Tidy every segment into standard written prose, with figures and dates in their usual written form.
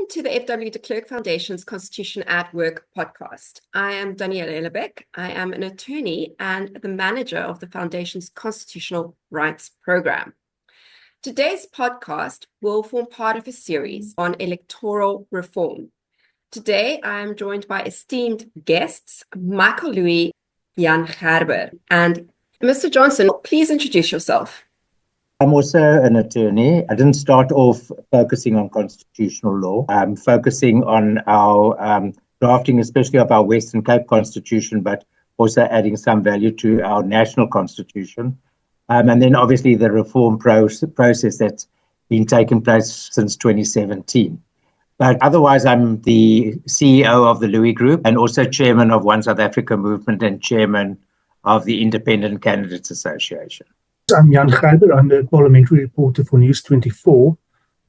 to the F.W. de Klerk Foundation's Constitution at Work podcast. I am Daniela Ellerbeck. I am an attorney and the manager of the Foundation's Constitutional Rights Program. Today's podcast will form part of a series on electoral reform. Today, I am joined by esteemed guests, Michael Louis, Jan Gerber, and Mr. Johnson. Please introduce yourself. I'm also an attorney. I didn't start off focusing on constitutional law. I'm focusing on our drafting, especially of our Western Cape Constitution, but also adding some value to our national constitution. And then obviously the reform process that's been taking place since 2017. But otherwise, I'm the CEO of the Louis Group and also chairman of One South Africa Movement and chairman of the Independent Candidates Association. I'm Jan Gerber. I'm the parliamentary reporter for News 24.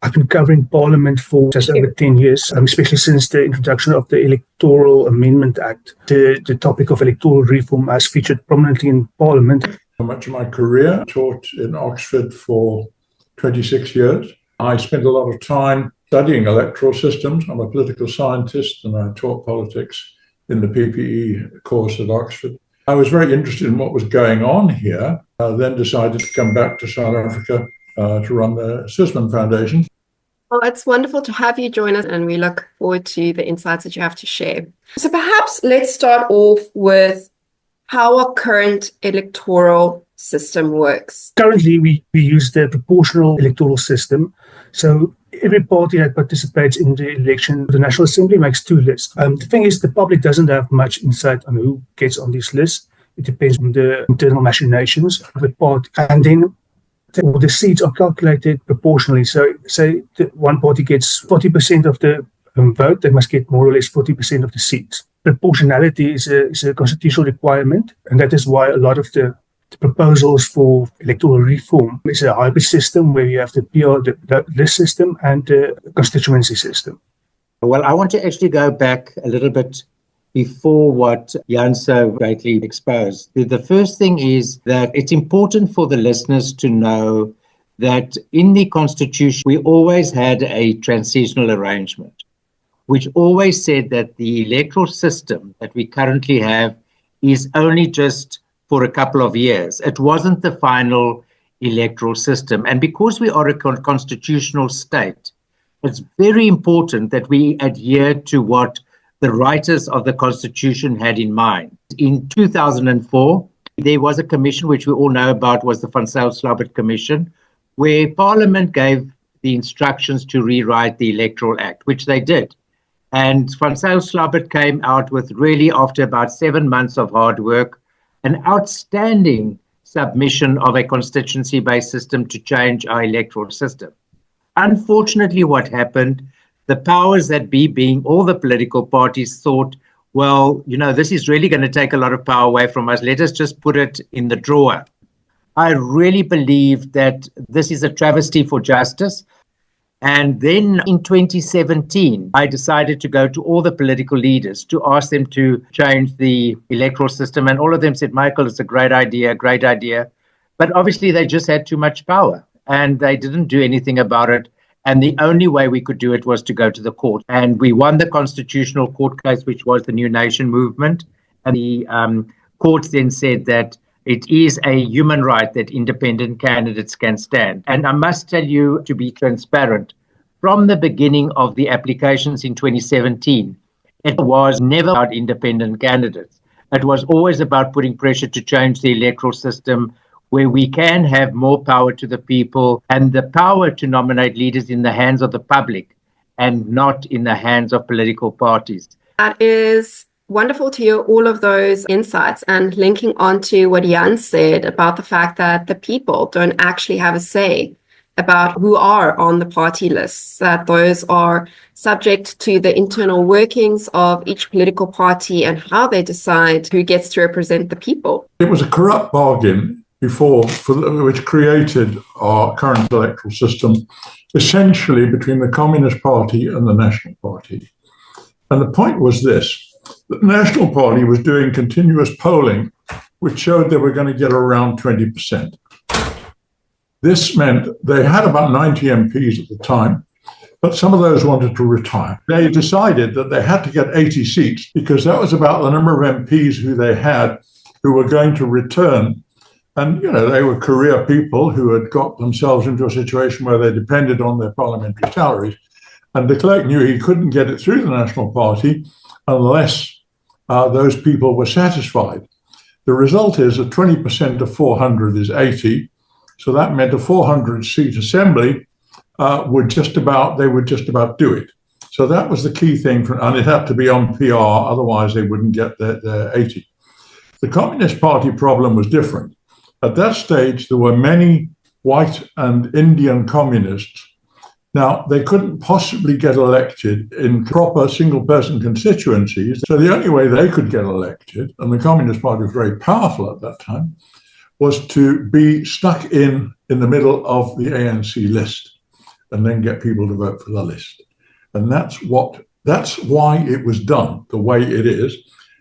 I've been covering Parliament for just over 10 years, especially since the introduction of the Electoral Amendment Act. The topic of electoral reform has featured prominently in Parliament. Much of my career, taught in Oxford for 26 years. I spent a lot of time studying electoral systems. I'm a political scientist and I taught politics in the PPE course at Oxford. I was very interested in what was going on here, then decided to come back to South Africa to run the Suzman Foundation. Well, it's wonderful to have you join us, and we look forward to the insights that you have to share. So perhaps let's start off with how our current electoral system works. Currently, we use the proportional electoral system. So every party that participates in the election, the National Assembly makes two lists. The thing is, the public doesn't have much insight on who gets on this list. It depends on the internal machinations of the party. And then the seats are calculated proportionally. So say one party gets 40% of the vote, they must get more or less 40% of the seats. Proportionality is a constitutional requirement, and that is why a lot of the proposals for electoral reform is a hybrid system where you have the list system and the constituency system. Well, I want to actually go back a little bit before what Jan so greatly exposed. The first thing is that it's important for the listeners to know that in the Constitution, we always had a transitional arrangement, which always said that the electoral system that we currently have is only just for a couple of years. It wasn't the final electoral system. And because we are a constitutional state, it's very important that we adhere to what the writers of the Constitution had in mind. In 2004, there was a commission, which we all know about, was the Van Zyl-Slabbert Commission, where Parliament gave the instructions to rewrite the Electoral Act, which they did. And Van Zyl-Slabbert came out with, really after about 7 months of hard work, an outstanding submission of a constituency-based system to change our electoral system. Unfortunately, what happened, the powers that be, being all the political parties, thought, well, this is really going to take a lot of power away from us. Let us just put it in the drawer. I really believe that this is a travesty for justice. And then in 2017, I decided to go to all the political leaders to ask them to change the electoral system. And all of them said, Michael, it's a great idea. But obviously, they just had too much power and they didn't do anything about it. And the only way we could do it was to go to the court. And we won the constitutional court case, which was the New Nation movement. And the courts then said that it is a human right that independent candidates can stand. And I must tell you, to be transparent, from the beginning of the applications in 2017, it was never about independent candidates. It was always about putting pressure to change the electoral system where we can have more power to the people and the power to nominate leaders in the hands of the public and not in the hands of political parties. That is wonderful to hear all of those insights, and linking on to what Jan said about the fact that the people don't actually have a say about who are on the party lists, that those are subject to the internal workings of each political party and how they decide who gets to represent the people. It was a corrupt bargain before, which created our current electoral system, essentially between the Communist Party and the National Party. And the point was this. The National Party was doing continuous polling, which showed they were going to get around 20%. This meant they had about 90 MPs at the time, but some of those wanted to retire. They decided that they had to get 80 seats because that was about the number of MPs who they had who were going to return. And, they were career people who had got themselves into a situation where they depended on their parliamentary salaries. And de Klerk knew he couldn't get it through the National Party unless those people were satisfied. The result is that 20% of 400 is 80. So that meant a 400-seat assembly would just about do it. So that was the key thing, and it had to be on PR, otherwise they wouldn't get their 80. The Communist Party problem was different. At that stage, there were many white and Indian communists. Now, they couldn't possibly get elected in proper single-person constituencies. So the only way they could get elected, and the Communist Party was very powerful at that time, was to be stuck in the middle of the ANC list and then get people to vote for the list. And that's why it was done the way it is.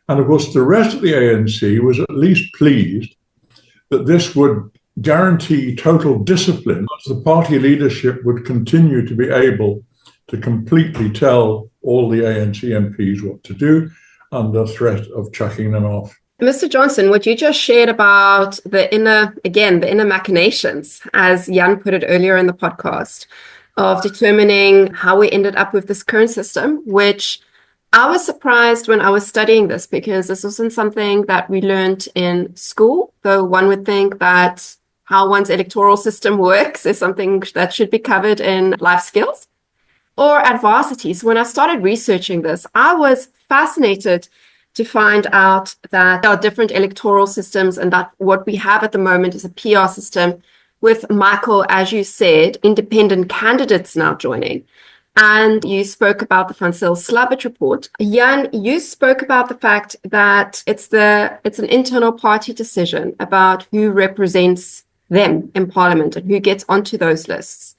And of course, the rest of the ANC was at least pleased that this would guarantee total discipline. The party leadership would continue to be able to completely tell all the ANC MPs what to do under threat of chucking them off. Mr. Johnson, what you just shared about the inner machinations, as Jan put it earlier in the podcast, of determining how we ended up with this current system, which I was surprised when I was studying this because this wasn't something that we learned in school, though one would think that how one's electoral system works is something that should be covered in life skills or at varsity. So when I started researching this, I was fascinated to find out that there are different electoral systems and that what we have at the moment is a PR system with, Michael, as you said, independent candidates now joining. And you spoke about the Van Zyl-Slabbert report. Jan, you spoke about the fact that it's an internal party decision about who represents them in Parliament and who gets onto those lists.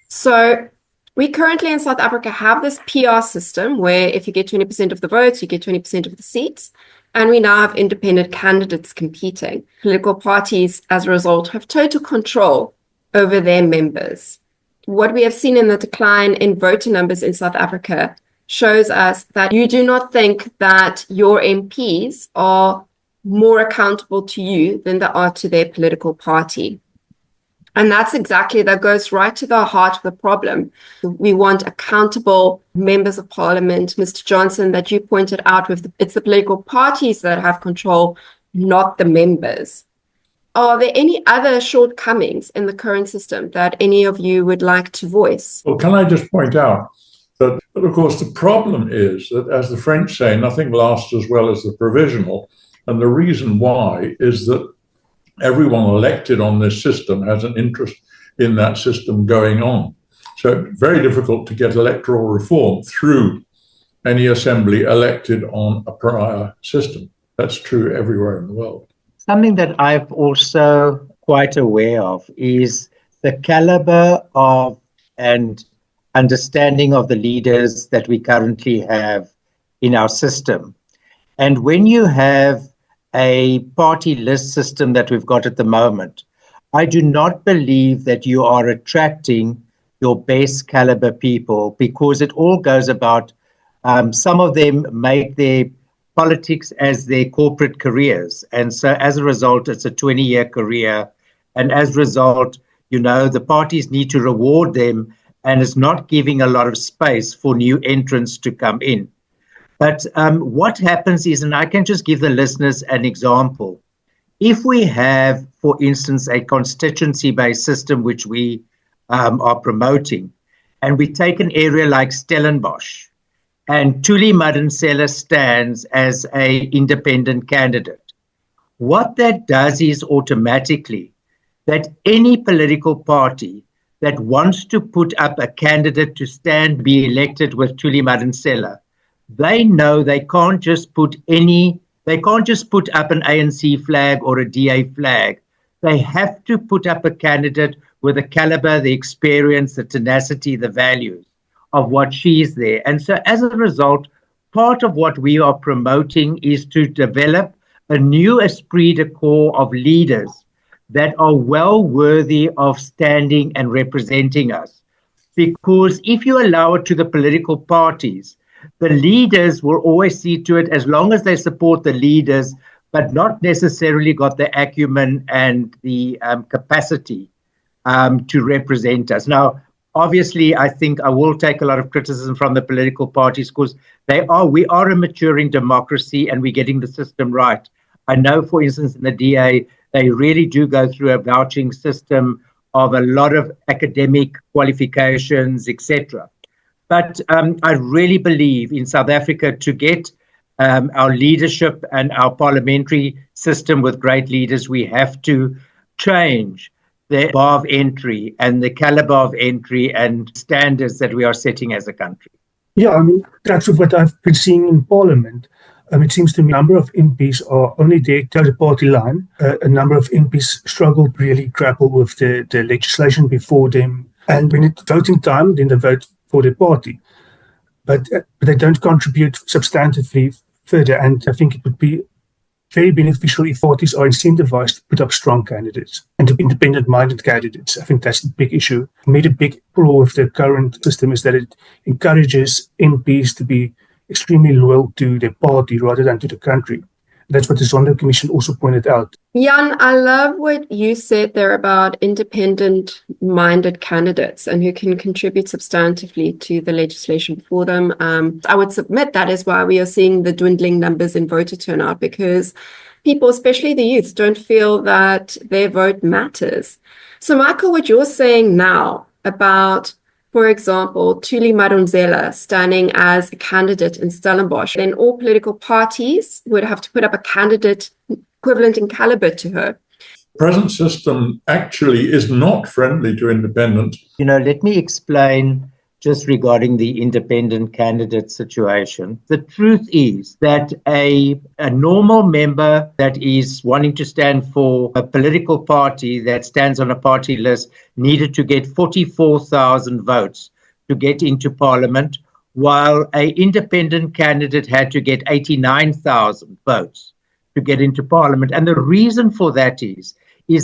So we currently in South Africa have this PR system where if you get 20% of the votes, you get 20% of the seats. And we now have independent candidates competing. Political parties, as a result, have total control over their members. What we have seen in the decline in voter numbers in South Africa shows us that you do not think that your MPs are more accountable to you than they are to their political party. And that goes right to the heart of the problem. We want accountable members of parliament, Mr. Johnson, that you pointed out it's the political parties that have control, not the members. Are there any other shortcomings in the current system that any of you would like to voice? Well, can I just point out that, of course, the problem is that, as the French say, nothing lasts as well as the provisional. And the reason why is that everyone elected on this system has an interest in that system going on. So it's very difficult to get electoral reform through any assembly elected on a prior system. That's true everywhere in the world. Something that I'm also quite aware of is the caliber of and understanding of the leaders that we currently have in our system. And when you have a party list system that we've got at the moment, I do not believe that you are attracting your best caliber people, because it all goes about some of them make their politics as their corporate careers. And so as a result, it's a 20-year career. And as a result, the parties need to reward them, and it's not giving a lot of space for new entrants to come in. But what happens is, and I can just give the listeners an example. If we have, for instance, a constituency-based system, which we are promoting, and we take an area like Stellenbosch, and Thuli Madonsela stands as an independent candidate, what that does is automatically that any political party that wants to put up a candidate to be elected with Thuli Madonsela, they know they can't just put up an ANC flag or a DA flag. They have to put up a candidate with the caliber, the experience, the tenacity, the values of what she's there. And so as a result, part of what we are promoting is to develop a new esprit de corps of leaders that are well worthy of standing and representing us. because if you allow it to the political parties, the leaders will always see to it, as long as they support the leaders, but not necessarily got the acumen and the capacity to represent us. Now, obviously, I think I will take a lot of criticism from the political parties because we are a maturing democracy and we're getting the system right. I know, for instance, in the DA, they really do go through a vouching system of a lot of academic qualifications, etc. But I really believe in South Africa to get our leadership and our parliamentary system with great leaders, we have to change the bar of entry and the caliber of entry and standards that we are setting as a country. Yeah, I mean, that's what I've been seeing in Parliament. It seems to me a number of MPs are only there to the party line. A number of MPs struggle to really grapple with the legislation before them. And when it's voting time, then they vote for the party. But they don't contribute substantively further. And I think it would be very beneficial if parties are incentivized to put up strong candidates and independent-minded candidates. I think that's the big issue. For me, the big flaw with the current system is that it encourages MPs to be extremely loyal to their party rather than to the country. That's what the Zondo Commission also pointed out. Jan, I love what you said there about independent-minded candidates and who can contribute substantively to the legislation before them. I would submit that is why we are seeing the dwindling numbers in voter turnout, because people, especially the youth, don't feel that their vote matters. So, Michael, what you're saying now about, for example, Thuli Madonsela standing as a candidate in Stellenbosch, then all political parties would have to put up a candidate equivalent in caliber to her. The present system actually is not friendly to independents. Let me explain just regarding the independent candidate situation. The truth is that a normal member that is wanting to stand for a political party that stands on a party list needed to get 44,000 votes to get into Parliament, while an independent candidate had to get 89,000 votes to get into Parliament. And the reason for that is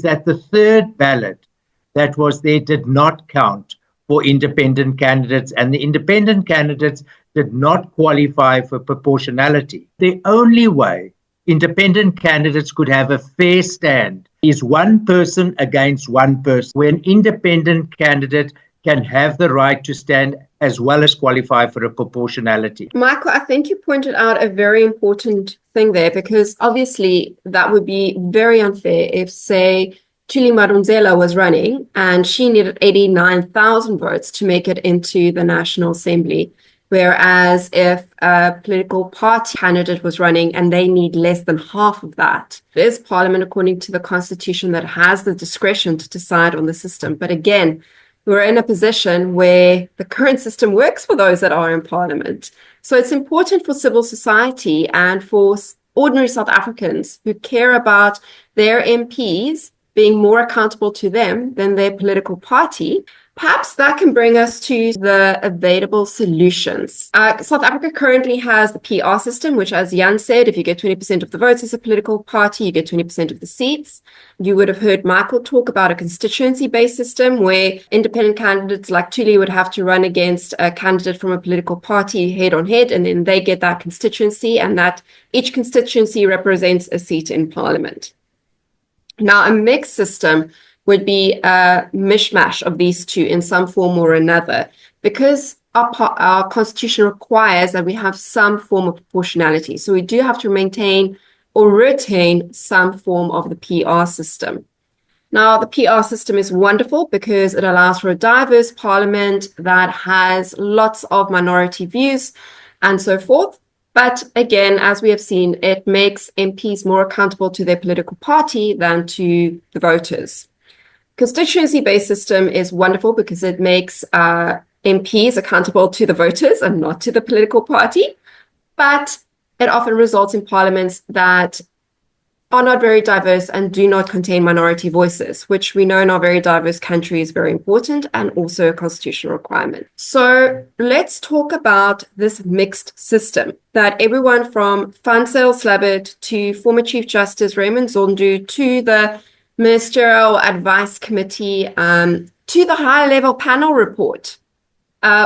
that the third ballot that was there did not count for independent candidates, and the independent candidates did not qualify for proportionality. The only way independent candidates could have a fair stand is one person against one person, where an independent candidate can have the right to stand as well as qualify for a proportionality. Michael, I think you pointed out a very important thing there, because obviously that would be very unfair if, say, Thuli Madonsela was running and she needed 89,000 votes to make it into the National Assembly, whereas if a political party candidate was running and they need less than half of that, it is Parliament, according to the Constitution, that has the discretion to decide on the system. But again, we're in a position where the current system works for those that are in Parliament. So it's important for civil society and for ordinary South Africans who care about their MPs being more accountable to them than their political party. Perhaps that can bring us to the available solutions. South Africa currently has the PR system, which, as Jan said, if you get 20% of the votes as a political party, you get 20% of the seats. You would have heard Michael talk about a constituency-based system where independent candidates like Thuli would have to run against a candidate from a political party head-on-head, and then they get that constituency, and that each constituency represents a seat in Parliament. Now, a mixed system would be a mishmash of these two in some form or another, because our constitution requires that we have some form of proportionality. So we do have to maintain or retain some form of the PR system. Now, the PR system is wonderful because it allows for a diverse parliament that has lots of minority views and so forth. But again, as we have seen, it makes MPs more accountable to their political party than to the voters. Constituency-based system is wonderful because it makes MPs accountable to the voters and not to the political party. But it often results in parliaments that are not very diverse and do not contain minority voices, which we know in our very diverse country is very important and also a constitutional requirement. So let's talk about this mixed system that everyone from Van Zyl Slabbert to former Chief Justice Raymond Zondo to the Ministerial Advice Committee to the high-level panel report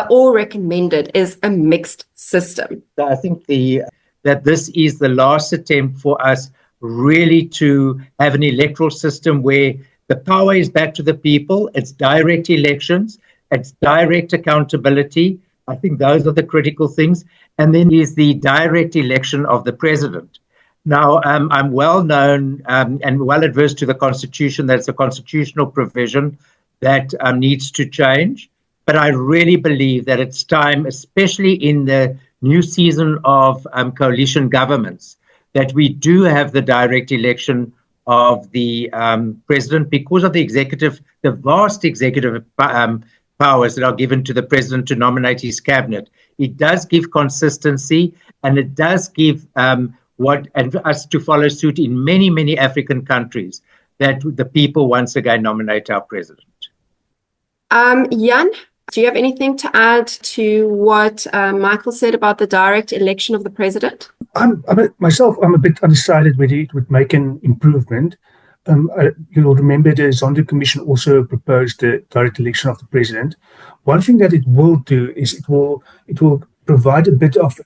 or recommended is a mixed system. I think that this is the last attempt for us really to have an electoral system where the power is back to the people, it's direct elections, it's direct accountability. I think those are the critical things. And then is the direct election of the president. Now, I'm well known and well adverse to the Constitution. That's a constitutional provision that needs to change. But I really believe that it's time, especially in the new season of coalition governments, that we do have the direct election of the president because of the vast executive powers that are given to the president to nominate his cabinet. It does give consistency, and it does give and us to follow suit in many, many African countries, that the people once again nominate our president. Jan, do you have anything to add to what Michael said about the direct election of the president? I'm a bit undecided whether it would make an improvement. You'll remember the Zondo Commission also proposed the direct election of the president. One thing that it will do is it will provide a bit of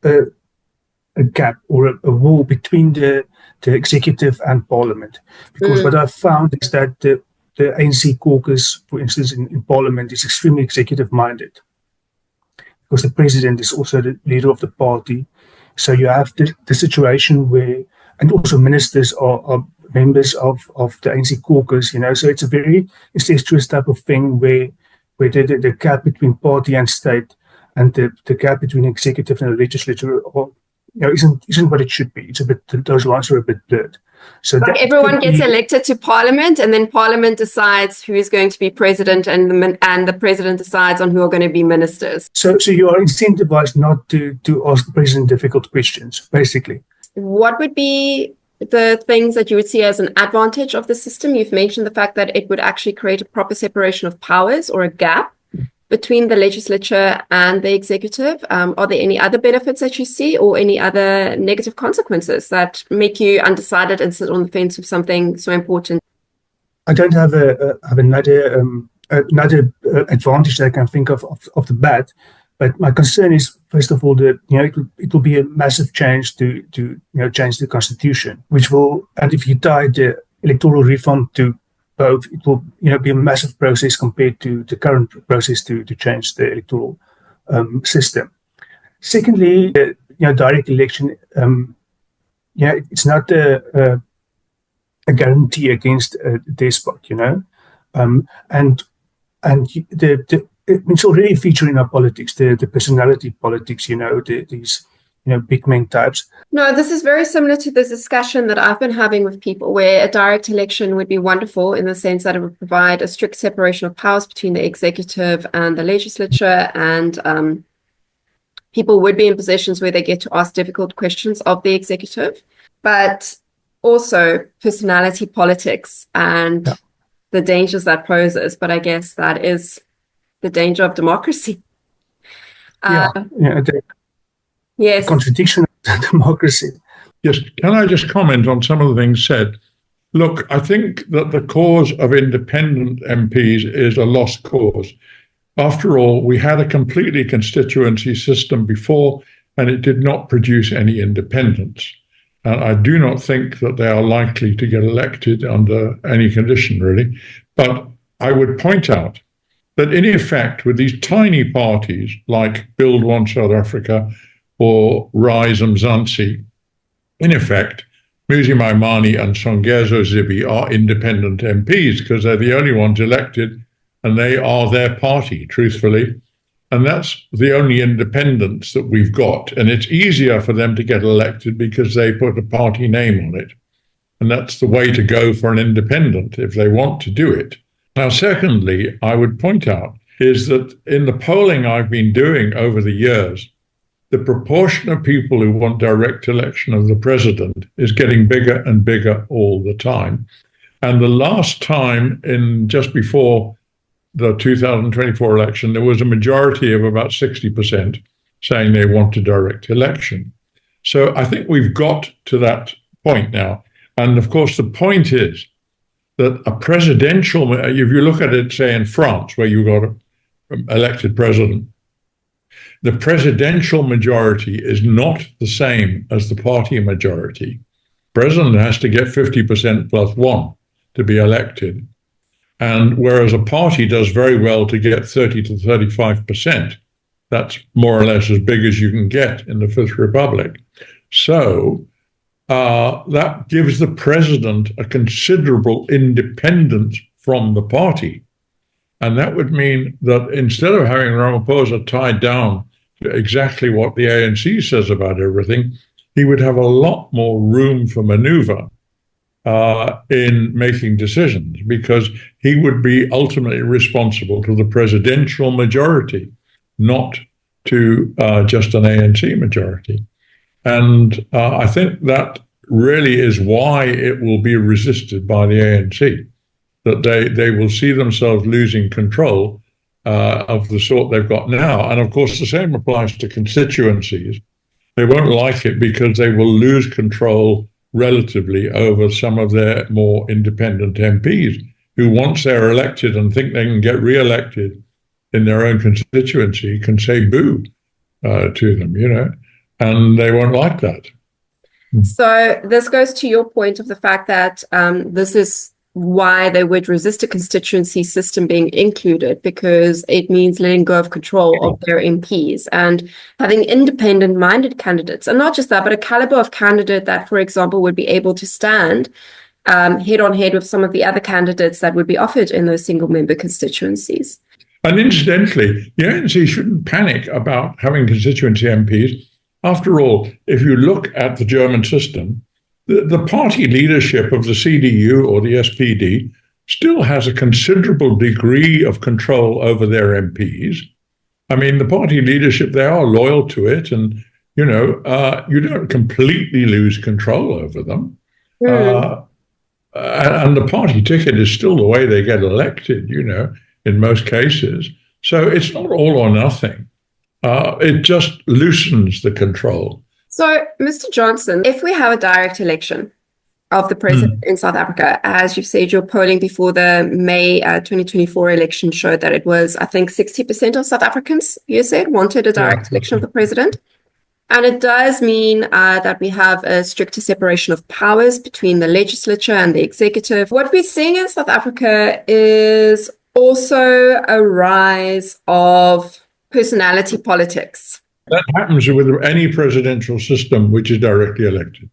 a gap or a wall between the executive and parliament. Because what I've found is that the ANC caucus, for instance, in parliament is extremely executive-minded. Because the president is also the leader of the party. So you have the situation where, and also ministers are members of the ANC caucus, so it's a very incestuous type of thing where the gap between party and state and the gap between executive and the legislature isn't what it should be. It's a bit, those lines are a bit blurred. So like everyone gets elected to parliament, and then parliament decides who is going to be president, and the president decides on who are going to be ministers. So you are incentivized not to ask the president difficult questions, basically. What would be the things that you would see as an advantage of the system? You've mentioned the fact that it would actually create a proper separation of powers or a gap between the legislature and the executive. Are there any other benefits that you see, or any other negative consequences that make you undecided and sit on the fence with something so important? I don't have another advantage that I can think of the bat, but my concern is, first of all, that it will be a massive change to change the constitution, which will, and if you tie the electoral reform to both, it will be a massive process compared to the current process to change the electoral system. Secondly, direct election, it's not a guarantee against a despot, and it's already featuring in our politics, the personality politics, these big men types. No, this is very similar to the discussion that I've been having with people, where a direct election would be wonderful in the sense that it would provide a strict separation of powers between the executive and the legislature, and people would be in positions where they get to ask difficult questions of the executive, but also personality politics and the dangers that poses. But I guess that is the danger of democracy. Yes. Contradiction of democracy. Yes. Can I just comment on some of the things said? Look, I think that the cause of independent MPs is a lost cause. After all, we had a completely constituency system before, and it did not produce any independence. And I do not think that they are likely to get elected under any condition, really. But I would point out that in effect, with these tiny parties like Build One South Africa or Rise Mzansi, in effect, Muzi Maimane and Songezo Zibi are independent MPs because they're the only ones elected and they are their party, truthfully. And that's the only independence that we've got. And it's easier for them to get elected because they put a party name on it. And that's the way to go for an independent if they want to do it. Now, secondly, I would point out is that in the polling I've been doing over the years, the proportion of people who want direct election of the president is getting bigger and bigger all the time. And the last time, in just before the 2024 election, there was a majority of about 60% saying they want a direct election. So I think we've got to that point now. And of course, the point is that a presidential, if you look at it, say, in France, where you've got elected president, the presidential majority is not the same as the party majority. President has to get 50% plus one to be elected. And whereas a party does very well to get 30 to 35%, that's more or less as big as you can get in the Fifth Republic. So that gives the president a considerable independence from the party. And that would mean that instead of having Ramaphosa tied down to exactly what the ANC says about everything, he would have a lot more room for maneuver in making decisions, because he would be ultimately responsible to the presidential majority, not to just an ANC majority. And I think that really is why it will be resisted by the ANC, that they will see themselves losing control of the sort they've got now. And of course, the same applies to constituencies. They won't like it because they will lose control relatively over some of their more independent MPs who, once they're elected and think they can get re-elected in their own constituency, can say boo to them, and they won't like that. So this goes to your point of the fact that this is why they would resist a constituency system being included, because it means letting go of control of their MPs and having independent-minded candidates. And not just that, but a caliber of candidate that, for example, would be able to stand head-on-head with some of the other candidates that would be offered in those single-member constituencies. And incidentally, the ANC shouldn't panic about having constituency MPs. After all, if you look at the German system, the party leadership of the CDU or the SPD still has a considerable degree of control over their MPs. I mean, the party leadership, they are loyal to it, and, you don't completely lose control over them. And the party ticket is still the way they get elected, in most cases. So it's not all or nothing. It just loosens the control. So, Mr. Johnson, if we have a direct election of the president in South Africa, as you've said, your polling before the May 2024 election showed that it was, I think, 60% of South Africans, you said, wanted a direct election of the president. And it does mean that we have a stricter separation of powers between the legislature and the executive. What we're seeing in South Africa is also a rise of personality politics. That happens with any presidential system which is directly elected.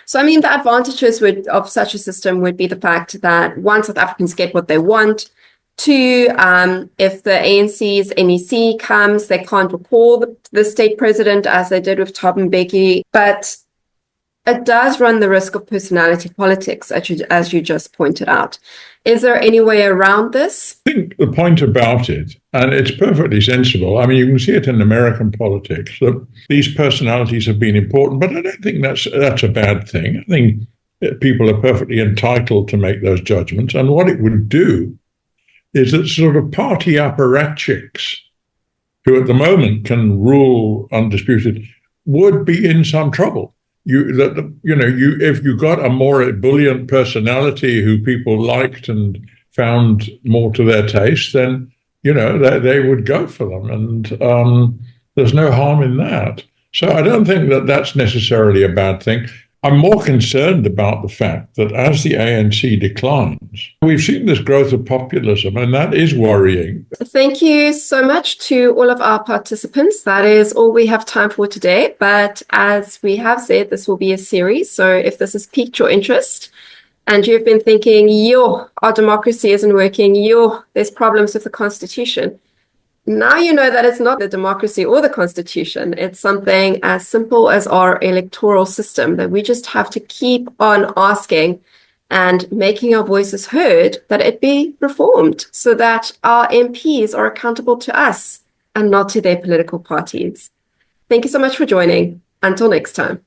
So, I mean, the advantages of such a system would be the fact that, one, South Africans get what they want. Two, if the ANC's NEC comes, they can't recall the state president as they did with Thabo Mbeki. But it does run the risk of personality politics, as you just pointed out. Is there any way around this? I think the point about it, and it's perfectly sensible, I mean, you can see it in American politics, that these personalities have been important, but I don't think that's a bad thing. I think people are perfectly entitled to make those judgments. And what it would do is that sort of party apparatchiks, who at the moment can rule undisputed, would be in some trouble. If you got a more ebullient personality who people liked and found more to their taste, then they would go for them, and there's no harm in that. So I don't think that that's necessarily a bad thing. I'm more concerned about the fact that as the ANC declines, we've seen this growth of populism, and that is worrying. Thank you so much to all of our participants. That is all we have time for today. But as we have said, this will be a series. So if this has piqued your interest and you've been thinking, our democracy isn't working, there's problems with the Constitution, now you know that it's not the democracy or the Constitution. It's something as simple as our electoral system that we just have to keep on asking and making our voices heard, that it be reformed so that our MPs are accountable to us and not to their political parties. Thank you so much for joining. Until next time.